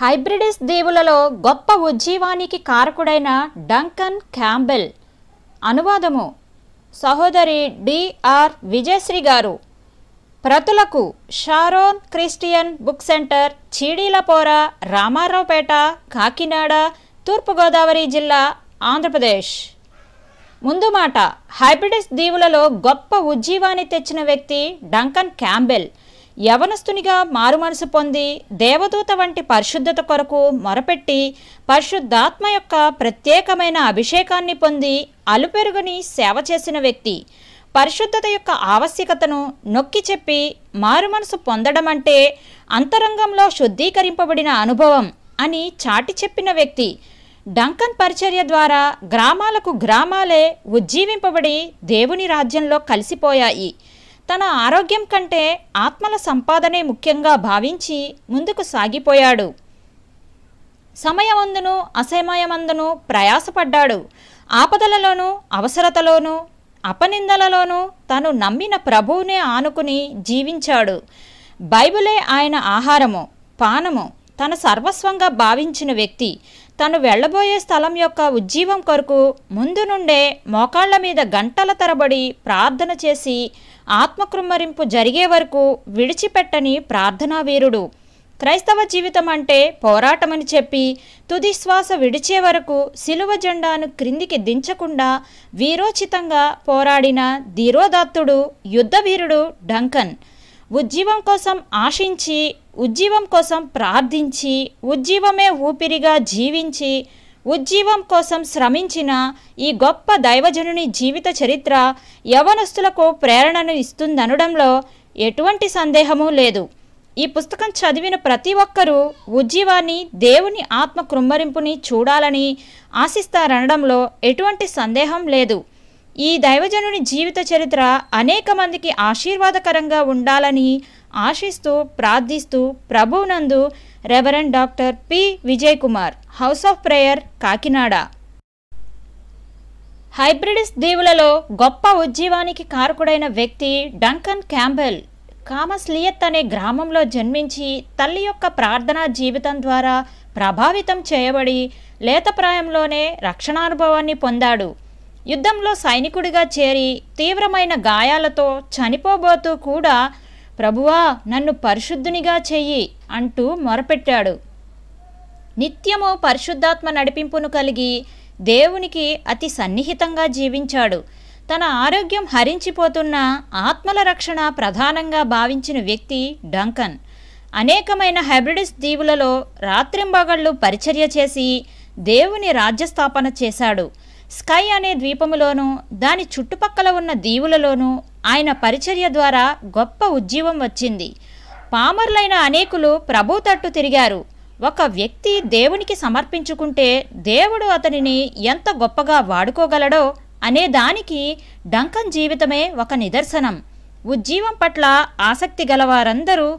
హైబ్రిడిస్ దీవులలో గొప్ప ఉజ్జీవానికి కారకుడైన డంకన్ క్యాంబెల్. అనువాదము సహోదరి డి.ఆర్. విజయశ్రీ గారు. ప్రతులకు Sharon Christian book centre, Chidilapora, Ramaraopeta, Kakinada, Thurpu Godavari జిల్లా, ఆంధ్రప్రదేశ్. ముందు మాట. హైబ్రిడిస్ దీవులలో గొప్ప ఉజ్జీవాన్ని తెచ్చిన వ్యక్తి డంకన్ క్యాంబెల్. యవనస్తునిగా మారుమనసు పొంది దేవదూత వంటి పరిశుద్ధత కొరకు మొరపెట్టి పరిశుద్ధాత్మ యొక్క ప్రత్యేకమైన అభిషేకాన్ని పొంది అలుపెరుగుని సేవ చేసిన వ్యక్తి. పరిశుద్ధత యొక్క ఆవశ్యకతను నొక్కి చెప్పి మారుమనసు పొందడం అంటే అంతరంగంలో శుద్ధీకరింపబడిన అనుభవం అని చాటి చెప్పిన వ్యక్తి. డంకన్ పరిచర్య ద్వారా గ్రామాలకు గ్రామాలే ఉజ్జీవింపబడి దేవుని రాజ్యంలో కలిసిపోయాయి. తన ఆరోగ్యం కంటే ఆత్మల సంపాదనే ముఖ్యంగా భావించి ముందుకు సాగిపోయాడు. సమయమందును అసమయమందును ప్రయాసపడ్డాడు. ఆపదలలోనూ అవసరతలోనూ అపనిందలలోనూ తను నమ్మిన ప్రభువునే ఆనుకుని జీవించాడు. బైబిలే ఆయన ఆహారము పానము, తన సర్వస్వంగా భావించిన వ్యక్తి. తను వెళ్ళబోయే స్థలం యొక్క ఉజ్జీవం కొరకు ముందు నుండే మోకాళ్ల మీద గంటల తరబడి ప్రార్థన చేసి ఆత్మకృమ్మరింపు జరిగే వరకు విడిచిపెట్టని ప్రార్థనా వీరుడు. క్రైస్తవ జీవితం అంటే పోరాటమని చెప్పి తుది శ్వాస విడిచే వరకు సిలువ జెండాను క్రిందికి దించకుండా వీరోచితంగా పోరాడిన ధీరోదాత్తుడు, యుద్ధవీరుడు డంకన్. ఉజ్జీవం కోసం ఆశించి, ఉజ్జీవం కోసం ప్రార్థించి, ఉజ్జీవమే ఊపిరిగా జీవించి, ఉజ్జీవం కోసం శ్రమించిన ఈ గొప్ప దైవజనుని జీవిత చరిత్ర యవనస్తులకు ప్రేరణను ఇస్తుందనడంలో ఎటువంటి సందేహమూ లేదు. ఈ పుస్తకం చదివిన ప్రతి ఒక్కరూ ఉజ్జీవాన్ని, దేవుని ఆత్మ కృమ్మరింపుని చూడాలని ఆశిస్తారనడంలో ఎటువంటి సందేహం లేదు. ఈ దైవజనుని జీవిత చరిత్ర అనేక మందికి ఆశీర్వాదకరంగా ఉండాలని ఆశిస్తూ ప్రార్థిస్తూ ప్రభువునందు reverend doctor P. Vijay Kumar, house of prayer, Kakinada. Hebrides దీవులలో గొప్ప ఉజ్జీవానికి కారకుడైన వ్యక్తి డంకన్ క్యాంబెల్. కామస్లియత్ అనే గ్రామంలో జన్మించి తల్లి యొక్క ప్రార్థనా జీవితం ద్వారా ప్రభావితం చేయబడి లేతప్రాయంలోనే రక్షణానుభవాన్ని పొందాడు. యుద్ధంలో సైనికుడిగా చేరి తీవ్రమైన గాయాలతో చనిపోబోతూ కూడా ప్రభువా నన్ను పరిశుద్ధునిగా చెయ్యి అంటూ మొరపెట్టాడు. నిత్యము పరిశుద్ధాత్మ నడిపింపును కలిగి దేవునికి అతి సన్నిహితంగా జీవించాడు. తన ఆరోగ్యం హరించిపోతున్న ఆత్మల రక్షణ ప్రధానంగా భావించిన వ్యక్తి డంకన్. అనేకమైన హైబ్రిడిస్ దీవులలో రాత్రింబగళ్ళు పరిచర్య చేసి దేవుని రాజ్యస్థాపన చేశాడు. స్కై అనే ద్వీపములోనూ దాని చుట్టుపక్కల ఉన్న దీవులలోనూ ఆయన పరిచర్య ద్వారా గొప్ప ఉజ్జీవం వచ్చింది. పామరులైన అనేకులు ప్రభు తట్టు తిరిగారు. ఒక వ్యక్తి దేవునికి సమర్పించుకుంటే దేవుడు అతనిని ఎంత గొప్పగా వాడుకోగలడో అనే దానికి డంకన్ జీవితమే ఒక నిదర్శనం. ఉజ్జీవం పట్ల ఆసక్తి గలవారందరూ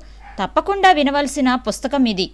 తప్పకుండా వినవలసిన పుస్తకం ఇది.